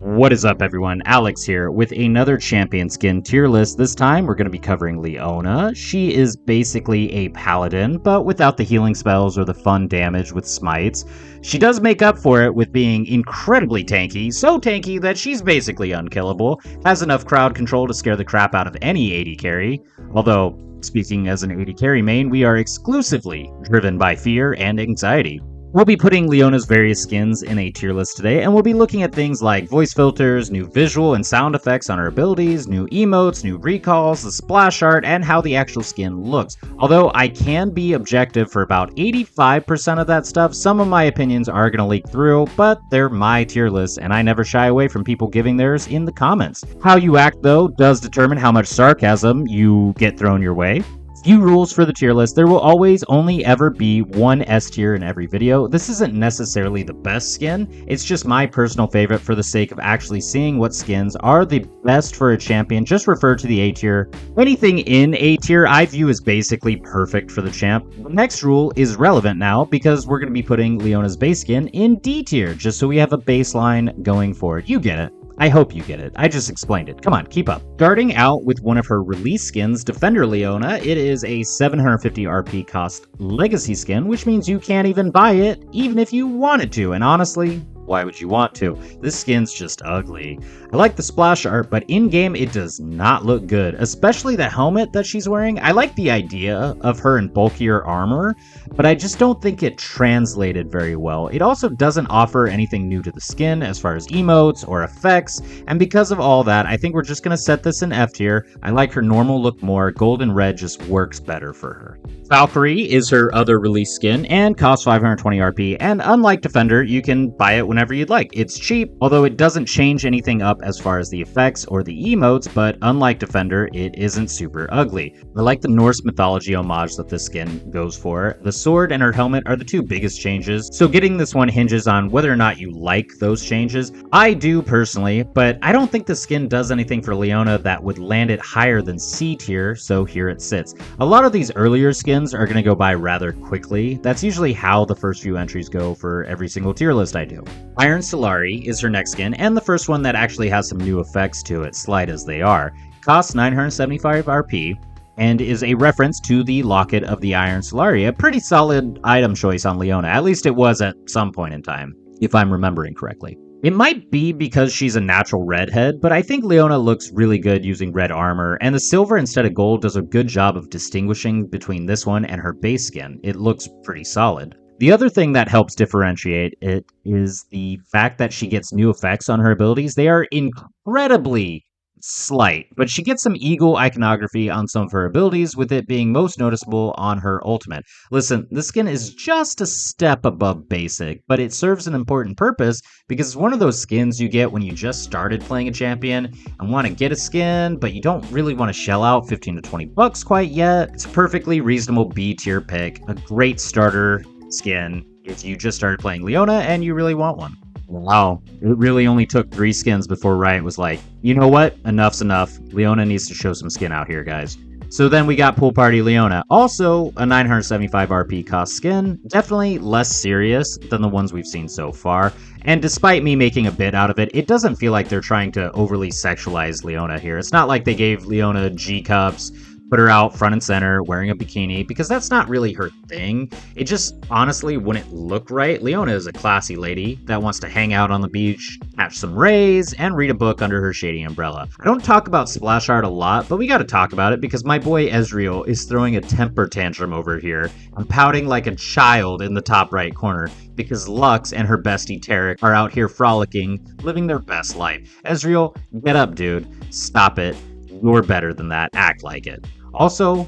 What is up, everyone? Alex here with another champion skin tier list. This time we're going to be covering Leona. She is basically a paladin, but without the healing spells or the fun damage with smites. She does make up for it with being incredibly tanky, so tanky that she's basically unkillable, has enough crowd control to scare the crap out of any AD carry, although, speaking as an AD carry main, we are exclusively driven by fear and anxiety. We'll be putting Leona's various skins in a tier list today, and we'll be looking at things like voice filters, new visual and sound effects on her abilities, new emotes, new recalls, the splash art, and how the actual skin looks. Although I can be objective for about 85% of that stuff, some of my opinions are going to leak through, but they're my tier lists, and I never shy away from people giving theirs in the comments. How you act, though, does determine how much sarcasm you get thrown your way. Few rules for the tier list. There will always only ever be one S tier in every video. This isn't necessarily the best skin, it's just my personal favorite for the sake of actually seeing what skins are the best for a champion. Just refer to the A tier. Anything in A tier I view as basically perfect for the champ. The next rule is relevant now because we're going to be putting Leona's base skin in D tier, just so we have a baseline going forward. You get it. I hope you get it. I just explained it. Come on, keep up. Starting out with one of her release skins, Defender Leona, it is a 750 RP cost legacy skin, which means you can't even buy it, even if you wanted to. And honestly, why would you want to? This skin's just ugly. I like the splash art, but in-game it does not look good, especially the helmet that she's wearing. I like the idea of her in bulkier armor, but I just don't think it translated very well. It also doesn't offer anything new to the skin as far as emotes or effects, and because of all that, I think we're just gonna set this in F tier. I like her normal look more. Gold and red just works better for her. Valkyrie is her other release skin and costs 520 RP, and unlike Defender, you can buy it whenever you'd like. It's cheap, although it doesn't change anything up as far as the effects or the emotes, but unlike Defender, it isn't super ugly. I like the Norse mythology homage that this skin goes for. The sword and her helmet are the two biggest changes, so getting this one hinges on whether or not you like those changes. I do personally, but I don't think the skin does anything for Leona that would land it higher than C tier, so here it sits. A lot of these earlier skins are going to go by rather quickly. That's usually how the first few entries go for every single tier list I do. Iron Solari is her next skin, and the first one that actually has some new effects to it, slight as they are. Costs 975 RP, and is a reference to the Locket of the Iron Solari, a pretty solid item choice on Leona. At least it was at some point in time, if I'm remembering correctly. It might be because she's a natural redhead, but I think Leona looks really good using red armor, and the silver instead of gold does a good job of distinguishing between this one and her base skin. It looks pretty solid. The other thing that helps differentiate it is the fact that she gets new effects on her abilities. They are incredibly slight, but she gets some eagle iconography on some of her abilities, with it being most noticeable on her ultimate. Listen, this skin is just a step above basic, but it serves an important purpose because it's one of those skins you get when you just started playing a champion and want to get a skin, but you don't really want to shell out 15 to 20 bucks quite yet. It's a perfectly reasonable B tier pick, a great starter skin if you just started playing Leona and you really want one. Wow, it really only took 3 skins before Riot was like, you know what, enough's enough. Leona needs to show some skin out here, guys. So then we got Pool Party Leona, also a 975 RP cost skin, definitely less serious than the ones we've seen so far, and despite me making a bit out of it, it doesn't feel like they're trying to overly sexualize Leona here. It's not like they gave Leona G-cups, put her out front and center wearing a bikini, because that's not really her thing. It just honestly wouldn't look right. Leona is a classy lady that wants to hang out on the beach, catch some rays, and read a book under her shady umbrella. I don't talk about splash art a lot, but we gotta talk about it because my boy Ezreal is throwing a temper tantrum over here. I'm pouting like a child in the top right corner because Lux and her bestie Tarek are out here frolicking, living their best life. Ezreal, get up, dude. Stop it. You're better than that. Act like it. Also,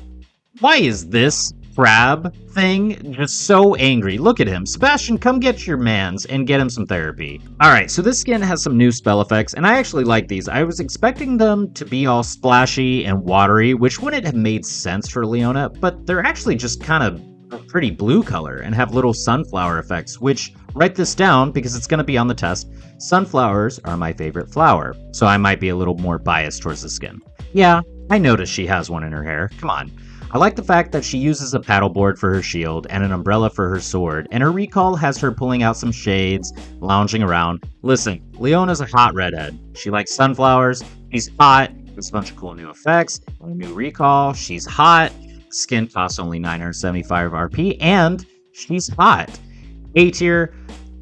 why is this crab thing just so angry? Look at him. Sebastian, come get your mans and get him some therapy. Alright, so this skin has some new spell effects, and I actually like these. I was expecting them to be all splashy and watery, which wouldn't have made sense for Leona, but they're actually just kind of a pretty blue color and have little sunflower effects, which, write this down because it's going to be on the test, sunflowers are my favorite flower, so I might be a little more biased towards the skin. Yeah, I noticed she has one in her hair. Come on. I like the fact that she uses a paddleboard for her shield and an umbrella for her sword, and her recall has her pulling out some shades, lounging around. Listen, Leona's a hot redhead. She likes sunflowers, she's hot, there's a bunch of cool new effects, a new recall, she's hot, skin costs only 975 RP, and she's hot. A tier.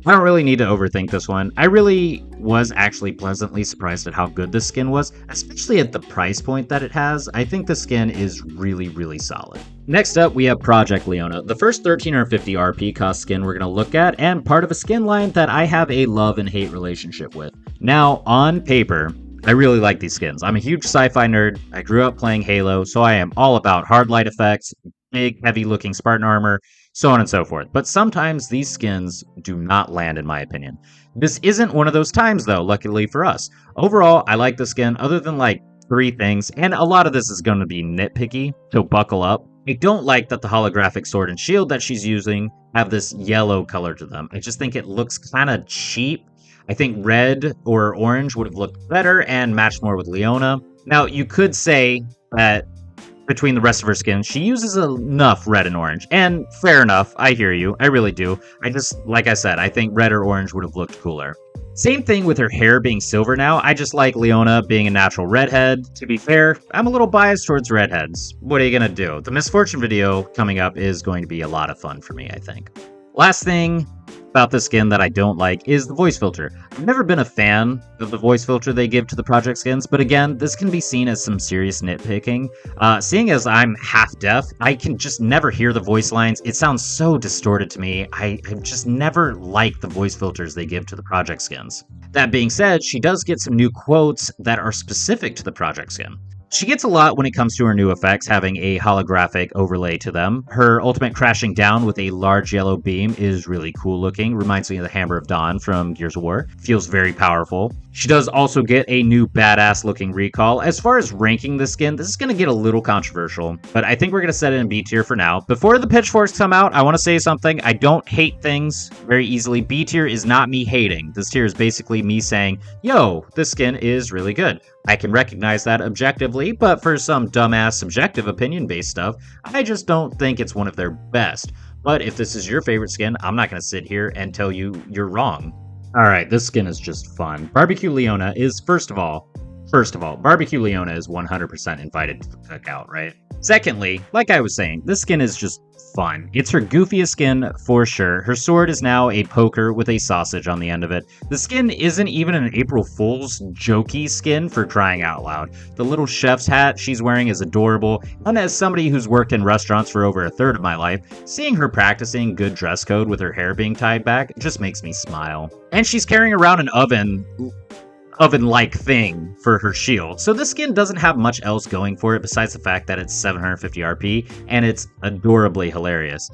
I don't really need to overthink this one. I really was actually pleasantly surprised at how good this skin was, especially at the price point that it has. I think the skin is really, really solid. Next up, we have Project Leona, the first 1350 RP cost skin we're going to look at, and part of a skin line that I have a love and hate relationship with. Now, on paper, I really like these skins. I'm a huge sci-fi nerd. I grew up playing Halo, so I am all about hard light effects, big, heavy-looking Spartan armor, so on and so forth. But sometimes these skins do not land, in my opinion. This isn't one of those times, though, luckily for us. Overall, I like the skin, other than like 3 things, and a lot of this is going to be nitpicky, so buckle up. I don't like that the holographic sword and shield that she's using have this yellow color to them. I just think it looks kind of cheap. I think red or orange would have looked better and matched more with Leona. Now, you could say that between the rest of her skin, she uses enough red and orange. And fair enough, I hear you, I really do. I just, like I said, I think red or orange would have looked cooler. Same thing with her hair being silver now. I just like Leona being a natural redhead. To be fair, I'm a little biased towards redheads. What are you gonna do? The Misfortune video coming up is going to be a lot of fun for me, I think. Last thing about the skin that I don't like is the voice filter. I've never been a fan of the voice filter they give to the project skins, but again, this can be seen as some serious nitpicking. Seeing as I'm half deaf, I can just never hear the voice lines. It sounds so distorted to me. I've just never liked the voice filters they give to the project skins. That being said, she does get some new quotes that are specific to the project skin. She gets a lot when it comes to her new effects, having a holographic overlay to them. Her ultimate crashing down with a large yellow beam is really cool looking. Reminds me of the Hammer of Dawn from Gears of War. Feels very powerful. She does also get a new badass looking recall. As far as ranking the skin, this is going to get a little controversial, but I think we're going to set it in B tier for now. Before the pitchforks come out, I want to say something. I don't hate things very easily. B tier is not me hating. This tier is basically me saying, yo, this skin is really good. I can recognize that objectively, but for some dumbass subjective opinion-based stuff, I just don't think it's one of their best. But if this is your favorite skin, I'm not going to sit here and tell you you're wrong. Alright, this skin is just fun. Barbecue Leona is, first of all, Barbecue Leona is 100% invited to the cookout, right? Secondly, like I was saying, this skin is just fun. It's her goofiest skin for sure. Her sword is now a poker with a sausage on the end of it. The skin isn't even an April Fool's jokey skin, for crying out loud. The little chef's hat she's wearing is adorable, and as somebody who's worked in restaurants for over a third of my life, seeing her practicing good dress code with her hair being tied back just makes me smile. And she's carrying around an oven-like thing for her shield. So this skin doesn't have much else going for it besides the fact that it's 750 RP and it's adorably hilarious.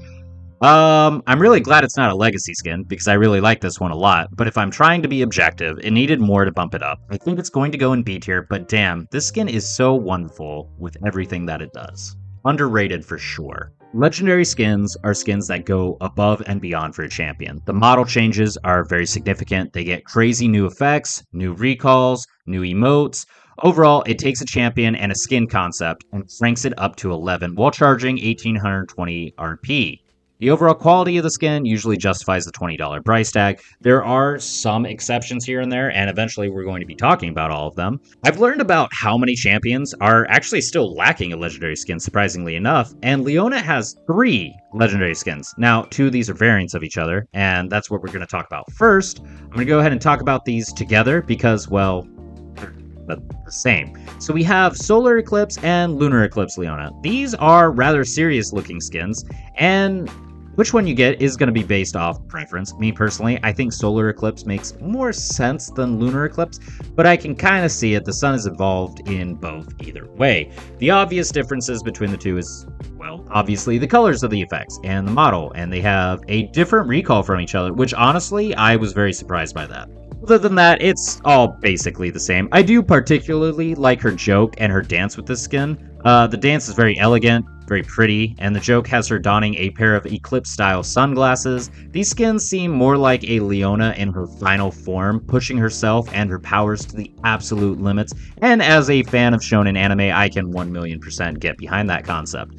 I'm really glad it's not a legacy skin because I really like this one a lot, but if I'm trying to be objective, it needed more to bump it up. I think it's going to go in B tier, but damn, this skin is so wonderful with everything that it does. Underrated for sure. Legendary skins are skins that go above and beyond for a champion. The model changes are very significant. They get crazy new effects, new recalls, new emotes. Overall, it takes a champion and a skin concept and cranks it up to 11 while charging 1820 RP. The overall quality of the skin usually justifies the $20 price tag. There are some exceptions here and there, and eventually we're going to be talking about all of them. I've learned about how many champions are actually still lacking a legendary skin, surprisingly enough, and Leona has 3 legendary skins. Now, 2 of these are variants of each other, and that's what we're going to talk about first. I'm going to go ahead and talk about these together because, well, they're the same. So we have Solar Eclipse and Lunar Eclipse Leona. These are rather serious looking skins, and which one you get is going to be based off preference. Me personally, I think Solar Eclipse makes more sense than Lunar Eclipse, but I can kind of see it. The sun is involved in both either way. The obvious differences between the two is, well, obviously the colors of the effects and the model, and they have a different recall from each other, which honestly, I was very surprised by that. Other than that, it's all basically the same. I do particularly like her joke and her dance with this skin. The dance is very elegant. very pretty, and the joke has her donning a pair of Eclipse-style sunglasses. These skins seem more like a Leona in her final form, pushing herself and her powers to the absolute limits, and as a fan of shonen anime, I can 1,000,000% get behind that concept.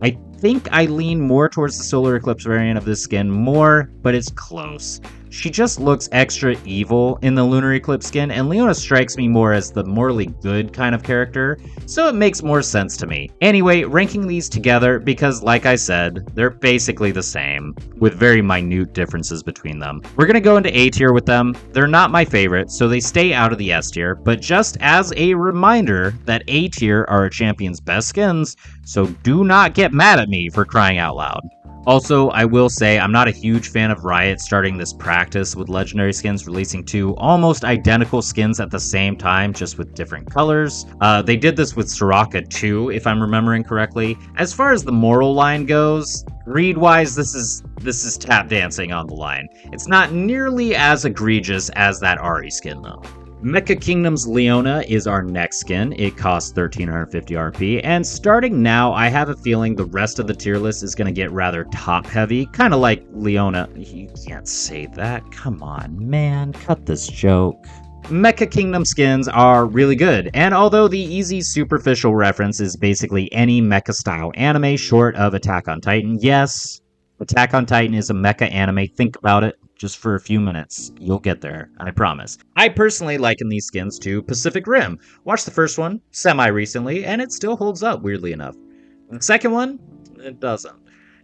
I think I lean more towards the Solar Eclipse variant of this skin more, but it's close. She just looks extra evil in the Lunar Eclipse skin, and Leona strikes me more as the morally good kind of character, so it makes more sense to me. Anyway, ranking these together, because like I said, they're basically the same, with very minute differences between them. We're gonna go into A tier with them. They're not my favorite, so they stay out of the S tier, but just as a reminder that A tier are a champion's best skins, so do not get mad at me for crying out loud. Also, I will say I'm not a huge fan of Riot starting this practice with legendary skins releasing two almost identical skins at the same time, just with different colors. They did this with Soraka too, if I'm remembering correctly. As far as the moral line goes, read-wise, this is tap dancing on the line. It's not nearly as egregious as that Ahri skin though. Mecha Kingdom's Leona is our next skin. It costs 1,350 RP, and starting now, I have a feeling the rest of the tier list is going to get rather top-heavy, kind of like Leona. You can't say that. Come on, man. Cut this joke. Mecha Kingdom skins are really good, and although the easy superficial reference is basically any mecha-style anime short of Attack on Titan, yes, Attack on Titan is a mecha anime. Think about it. Just for a few minutes. You'll get there, I promise. I personally liken these skins to Pacific Rim. Watched the first one semi-recently, and it still holds up, weirdly enough. The second one, it doesn't.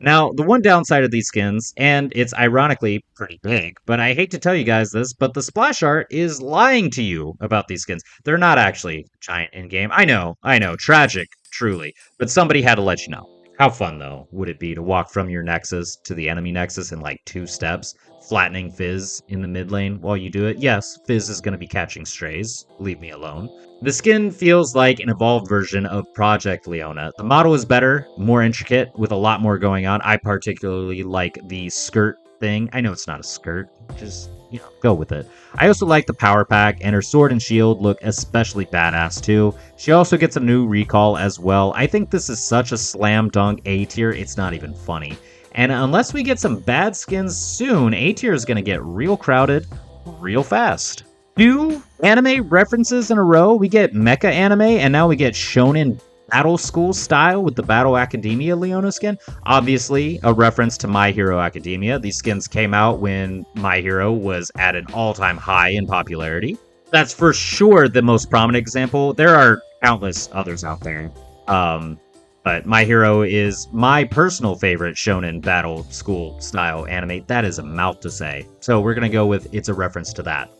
Now, the one downside of these skins, and it's ironically pretty big, but I hate to tell you guys this, but the splash art is lying to you about these skins. They're not actually giant in-game. I know, tragic, truly, but somebody had to let you know. How fun, though, would it be to walk from your Nexus to the enemy Nexus in like 2 steps, flattening Fizz in the mid lane while you do it? Yes, Fizz is going to be catching strays. Leave me alone. The skin feels like an evolved version of Project Leona. The model is better, more intricate, with a lot more going on. I particularly like the skirt thing. I know it's not a skirt, just, go with it. I also like the power pack, and her sword and shield look especially badass too. She also gets a new recall as well. I think this is such a slam dunk A tier, it's not even funny. And unless we get some bad skins soon, A tier is going to get real crowded real fast. 2 anime references in a row. We get mecha anime, and now we get shonen battle school style with the Battle Academia Leona skin. Obviously, a reference to My Hero Academia. These skins came out when My Hero was at an all-time high in popularity. That's for sure the most prominent example. There are countless others out there. But My Hero is my personal favorite shonen battle school style anime. That is a mouth to say. So we're going to go with it's a reference to that.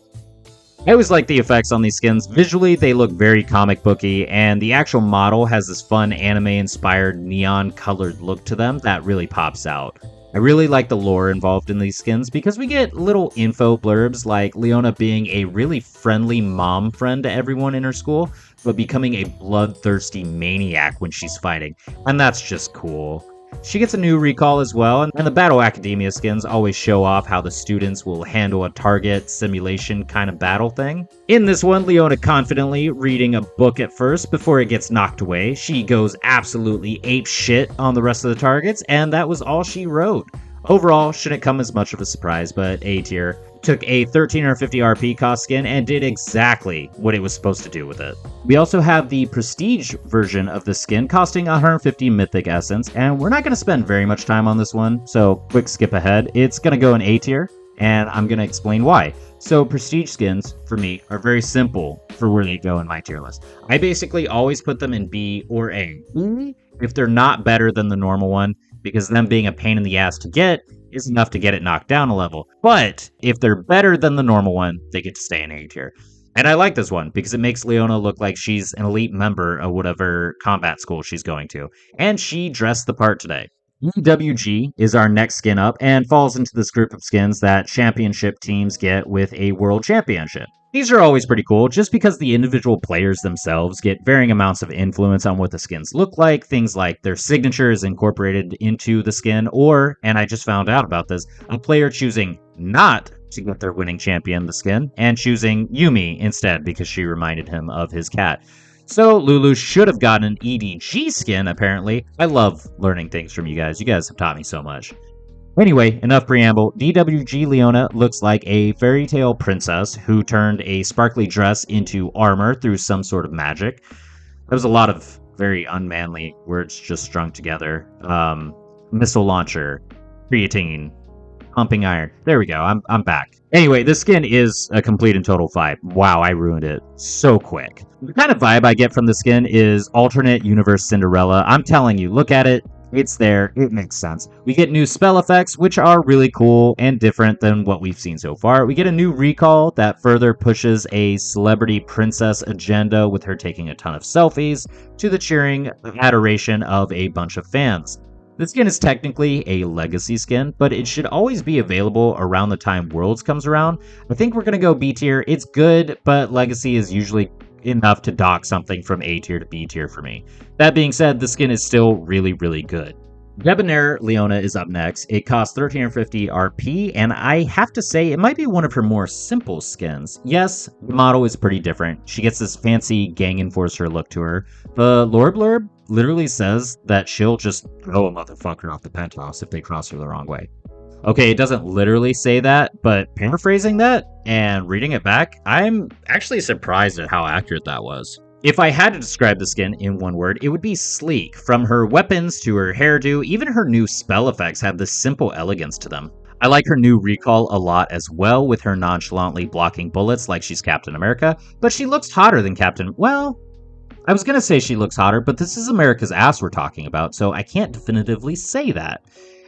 I always like the effects on these skins. Visually, they look very comic booky, and the actual model has this fun anime-inspired neon-colored look to them that really pops out. I really like the lore involved in these skins because we get little info blurbs like Leona being a really friendly mom friend to everyone in her school, but becoming a bloodthirsty maniac when she's fighting, and that's just cool. She gets a new recall as well, and the Battle Academia skins always show off how the students will handle a target simulation kind of battle thing. In this one, Leona confidently reading a book at first before it gets knocked away. She goes absolutely ape shit on the rest of the targets, and that was all she wrote. Overall, shouldn't come as much of a surprise, but A tier. Took a 1,350 RP cost skin and did exactly what it was supposed to do with it. We also have the Prestige version of the skin costing 150 Mythic Essence, and we're not going to spend very much time on this one, so quick skip ahead. It's going to go in A tier, and I'm going to explain why. So Prestige skins, for me, are very simple for where they go in my tier list. I basically always put them in B or A. If they're not better than the normal one, because them being a pain in the ass to get is enough to get it knocked down a level. But if they're better than the normal one, they get to stay in A tier. And I like this one because it makes Leona look like she's an elite member of whatever combat school she's going to. And she dressed the part today. DWG is our next skin up and falls into this group of skins that championship teams get with a world championship. These are always pretty cool just because the individual players themselves get varying amounts of influence on what the skins look like. Things like their signature is incorporated into the skin, or, and I just found out about this, a player choosing not to get their winning champion the skin and choosing Yumi instead because she reminded him of his cat. So Lulu should have gotten an EDG skin, apparently. I love learning things from you guys. You guys have taught me so much. Anyway, enough preamble. DWG Leona looks like a fairy tale princess who turned a sparkly dress into armor through some sort of magic. There was a lot of very unmanly words just strung together. Missile launcher, creatine, pumping iron. There we go. I'm back. Anyway, this skin is a complete and total vibe. Wow, I ruined it so quick. The kind of vibe I get from the skin is alternate universe Cinderella. I'm telling you, look at it. It's there. It makes sense. We get new spell effects, which are really cool and different than what we've seen so far. We get a new recall that further pushes a celebrity princess agenda with her taking a ton of selfies to the cheering adoration of a bunch of fans. The skin is technically a legacy skin, but it should always be available around the time Worlds comes around. I think we're going to go B tier. It's good, but legacy is usually enough to dock something from A tier to B tier for me. That being said, the skin is still really, really good. Debonair Leona is up next. It costs 1350 RP, and I have to say it might be one of her more simple skins. Yes, the model is pretty different. She gets this fancy gang enforcer look to her. The lore blurb literally says that she'll just throw a motherfucker off the penthouse if they cross her the wrong way. Okay, it doesn't literally say that, but paraphrasing that and reading it back, I'm actually surprised at how accurate that was. If I had to describe the skin in one word, it would be sleek. From her weapons to her hairdo, even her new spell effects have this simple elegance to them. I like her new recall a lot as well, with her nonchalantly blocking bullets like she's Captain America, but she looks hotter than Captain... Well, I was gonna say she looks hotter, but this is America's ass we're talking about, so I can't definitively say that.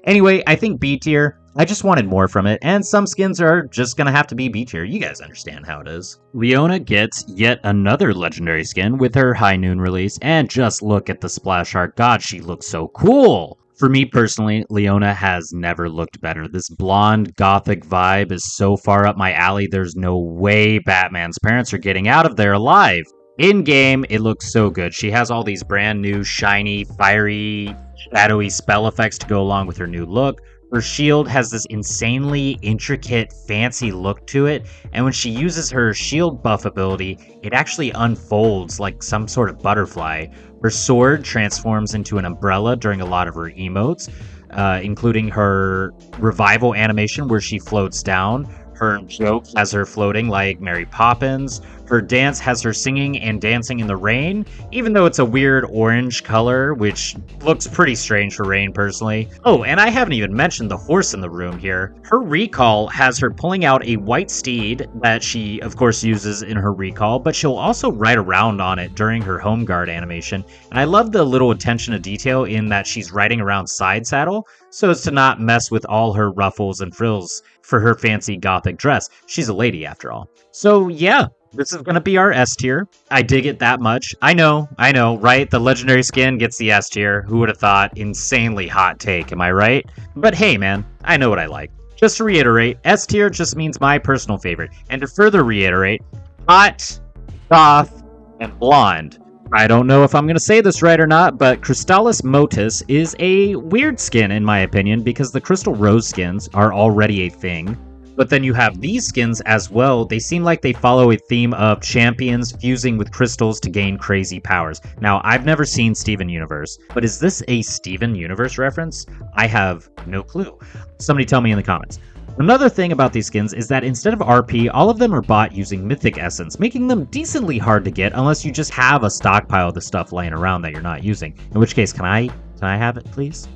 Anyway, I think B tier. I just wanted more from it, and some skins are just gonna have to be B tier. You guys understand how it is. Leona gets yet another legendary skin with her High Noon release, and just look at the splash art. God, she looks so cool! For me personally, Leona has never looked better. This blonde, gothic vibe is so far up my alley, there's no way Batman's parents are getting out of there alive. In-game, it looks so good. She has all these brand new, shiny, fiery, shadowy spell effects to go along with her new look. Her shield has this insanely intricate, fancy look to it, and when she uses her shield buff ability, it actually unfolds like some sort of butterfly. Her sword transforms into an umbrella during a lot of her emotes, including her revival animation where she floats down. Her joke has her floating like Mary Poppins. Her dance has her singing and dancing in the rain, even though it's a weird orange color, which looks pretty strange for rain personally. Oh, and I haven't even mentioned the horse in the room here. Her recall has her pulling out a white steed that she, of course, uses in her recall, but she'll also ride around on it during her home guard animation. And I love the little attention to detail in that she's riding around side saddle, so as to not mess with all her ruffles and frills for her fancy gothic dress. She's a lady after all. So yeah, this is going to be our S tier. I dig it that much. I know, right? The legendary skin gets the S tier. Who would have thought? Insanely hot take, am I right? But hey man, I know what I like. Just to reiterate, S tier just means my personal favorite. And to further reiterate, hot, goth, and blonde. I don't know if I'm going to say this right or not, but Crystalis Motus is a weird skin in my opinion because the Crystal Rose skins are already a thing. But then you have these skins as well. They seem like they follow a theme of champions fusing with crystals to gain crazy powers. Now, I've never seen Steven Universe, but is this a Steven Universe reference? I have no clue. Somebody tell me in the comments. Another thing about these skins is that instead of RP, all of them are bought using Mythic Essence, making them decently hard to get unless you just have a stockpile of the stuff laying around that you're not using. In which case, can I have it, please?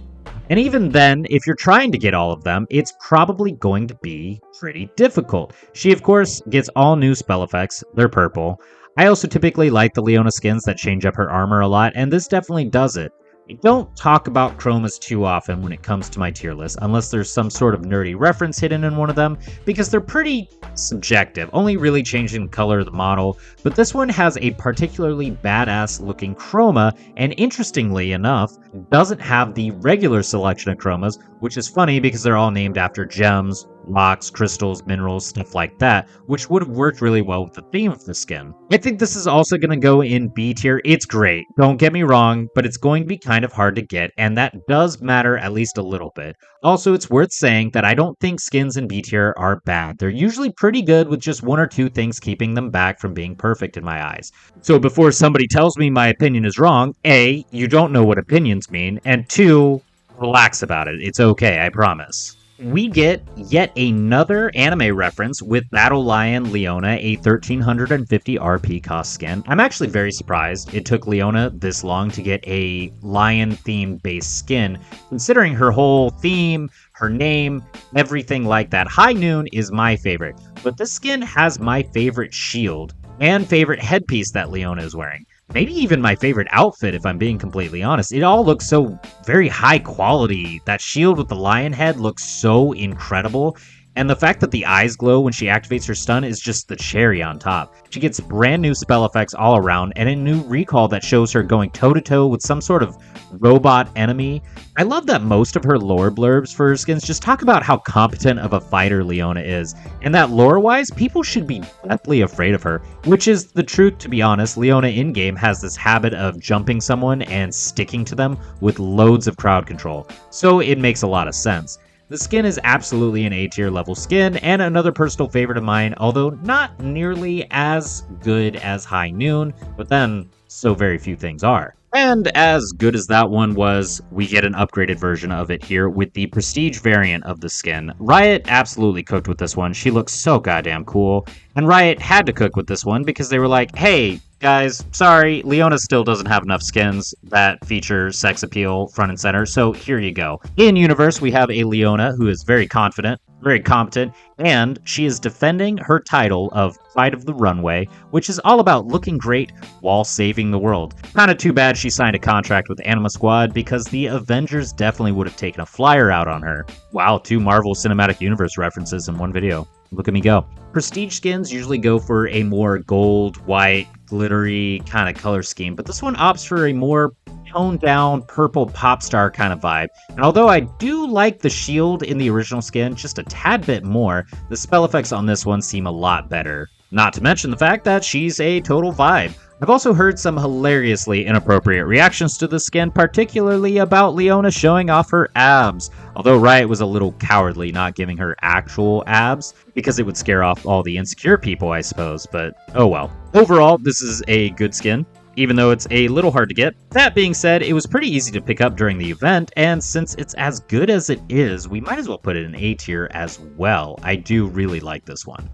And even then, if you're trying to get all of them, it's probably going to be pretty difficult. She, of course, gets all new spell effects. They're purple. I also typically like the Leona skins that change up her armor a lot, and this definitely does it. I don't talk about chromas too often when it comes to my tier list, unless there's some sort of nerdy reference hidden in one of them, because they're pretty subjective, only really changing the color of the model, but this one has a particularly badass looking chroma, and interestingly enough, doesn't have the regular selection of chromas, which is funny because they're all named after gems, rocks, crystals, minerals, stuff like that, which would have worked really well with the theme of the skin. I think this is also going to go in B tier. It's great, don't get me wrong, but it's going to be kind of hard to get, and that does matter at least a little bit. Also, it's worth saying that I don't think skins in B tier are bad. They're usually pretty good with just one or two things keeping them back from being perfect in my eyes. So before somebody tells me my opinion is wrong, A, you don't know what opinions mean, and 2, relax about it. It's okay, I promise. We get yet another anime reference with Debonair Leona, a 1350 RP cost skin. I'm actually very surprised it took Leona this long to get a lion-themed based skin, considering her whole theme, her name, everything like that. High Noon is my favorite, but this skin has my favorite shield and favorite headpiece that Leona is wearing. Maybe even my favorite outfit, if I'm being completely honest. It all looks so very high quality. That shield with the lion head looks so incredible. And the fact that the eyes glow when she activates her stun is just the cherry on top. She gets brand new spell effects all around and a new recall that shows her going toe-to-toe with some sort of robot enemy. I love that most of her lore blurbs for her skins just talk about how competent of a fighter Leona is, and that lore-wise, people should be deathly afraid of her, which is the truth, to be honest. Leona in-game has this habit of jumping someone and sticking to them with loads of crowd control, so it makes a lot of sense. The skin is absolutely an A-tier level skin, and another personal favorite of mine, although not nearly as good as High Noon, but then so very few things are. And as good as that one was, we get an upgraded version of it here with the Prestige variant of the skin. Riot absolutely cooked with this one. She looks so goddamn cool. And Riot had to cook with this one because they were like, hey, guys, sorry, Leona still doesn't have enough skins that feature sex appeal front and center, so here you go. In universe, we have a Leona who is very confident, very competent, and she is defending her title of Pride of the Runway, which is all about looking great while saving the world. Kinda too bad she signed a contract with Anima Squad, because the Avengers definitely would have taken a flyer out on her. Wow, 2 Marvel Cinematic Universe references in one video. Look at me go. Prestige skins usually go for a more gold, white, glittery kind of color scheme, but this one opts for a more toned down purple pop star kind of vibe. And although I do like the shield in the original skin just a tad bit more, the spell effects on this one seem a lot better. Not to mention the fact that she's a total vibe. I've also heard some hilariously inappropriate reactions to the skin, particularly about Leona showing off her abs. Although Riot was a little cowardly not giving her actual abs, because it would scare off all the insecure people, I suppose, but oh well. Overall, this is a good skin, even though it's a little hard to get. That being said, it was pretty easy to pick up during the event, and since it's as good as it is, we might as well put it in A tier as well. I do really like this one.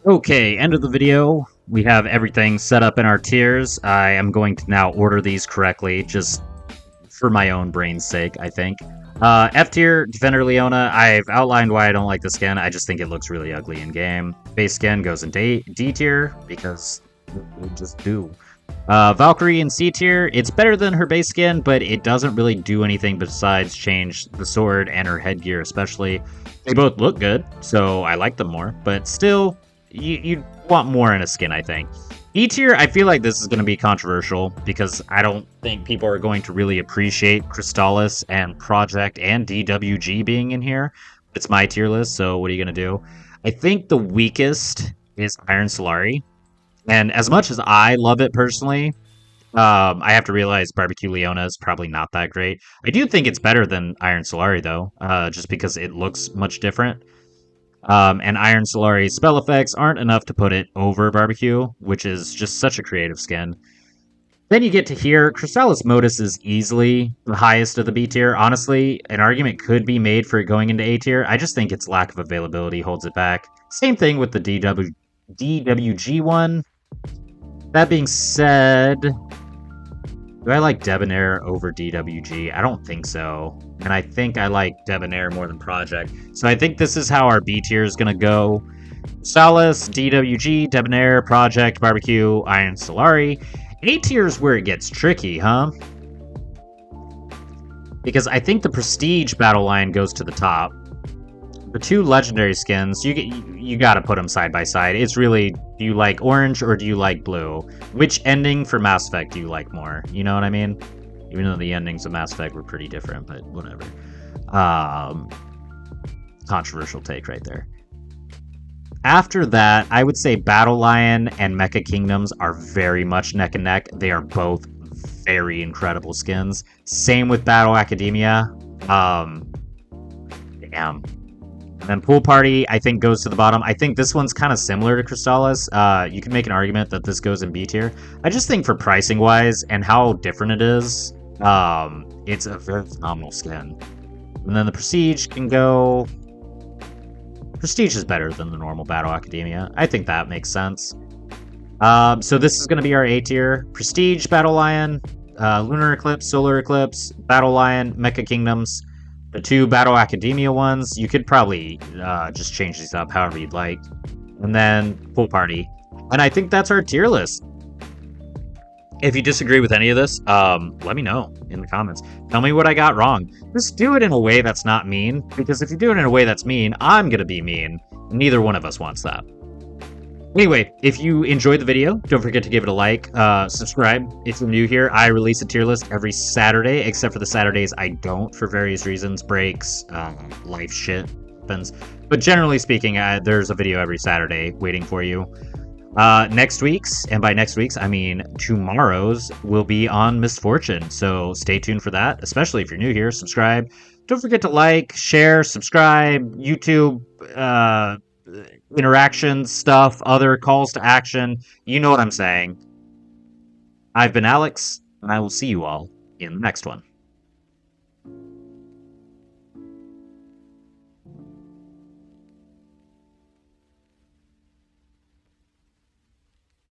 Okay, end of the video. We have everything set up in our tiers. I am going to now order these correctly, just for my own brain's sake, I think. F tier, Defender Leona. I've outlined why I don't like the skin. I just think it looks really ugly in game. Base skin goes into D tier, because we just do. Valkyrie in C tier. It's better than her base skin, but it doesn't really do anything besides change the sword and her headgear especially. They both look good, so I like them more, but still, you want more in a skin, I think. E tier, I feel like this is going to be controversial because I don't think people are going to really appreciate Crystalis and Project and DWG being in here. It's my tier list, so what are you going to do? I think the weakest is Iron Solari. And as much as I love it personally, I have to realize Barbecue Leona is probably not that great. I do think it's better than Iron Solari, though, just because it looks much different. And Iron Solari's spell effects aren't enough to put it over Barbecue, which is just such a creative skin. Then you get to here, Crystalis Motus is easily the highest of the B tier. Honestly, an argument could be made for it going into A tier. I just think its lack of availability holds it back. Same thing with the DWG one. That being said, do I like Debonair over DWG? I don't think so. And I think I like Debonair more than Project. So I think this is how our B tier is going to go. Crystalis, DWG, Debonair, Project, Barbecue, Iron Solari. A tier is where it gets tricky, huh? Because I think the Prestige battle line goes to the top. The 2 legendary skins, you gotta put them side by side. It's really, do you like orange or do you like blue? Which ending for Mass Effect do you like more? You know what I mean? Even though the endings of Mass Effect were pretty different, but whatever. controversial take right there. After that, I would say Battle Lion and Mecha Kingdoms are very much neck and neck. They are both very incredible skins. Same with Battle Academia. Damn. And then Pool Party, I think, goes to the bottom. I think this one's kind of similar to Crystalis. You can make an argument that this goes in B tier. I just think for pricing-wise and how different it is, it's a very phenomenal skin. And then the Prestige can go... Prestige is better than the normal Battle Academia. I think that makes sense. So this is going to be our A tier. Prestige, Battle Lion, Lunar Eclipse, Solar Eclipse, Battle Lion, Mecha Kingdoms. The 2 Battle Academia ones, you could probably just change these up however you'd like. And then Pool Party. And I think that's our tier list. If you disagree with any of this, let me know in the comments. Tell me what I got wrong. Just do it in a way that's not mean, because if you do it in a way that's mean, I'm gonna be mean. Neither one of us wants that. Anyway, if you enjoyed the video, don't forget to give it a like, subscribe if you're new here. I release a tier list every Saturday, except for the Saturdays I don't for various reasons, breaks, life shit happens. But generally speaking, there's a video every Saturday waiting for you. Next week's, and by next week's, I mean tomorrow's, will be on Misfortune. So stay tuned for that, especially if you're new here. Subscribe. Don't forget to like, share, subscribe, YouTube, interactions, stuff, other calls to action. You know what I'm saying. I've been Alex, and I will see you all in the next one.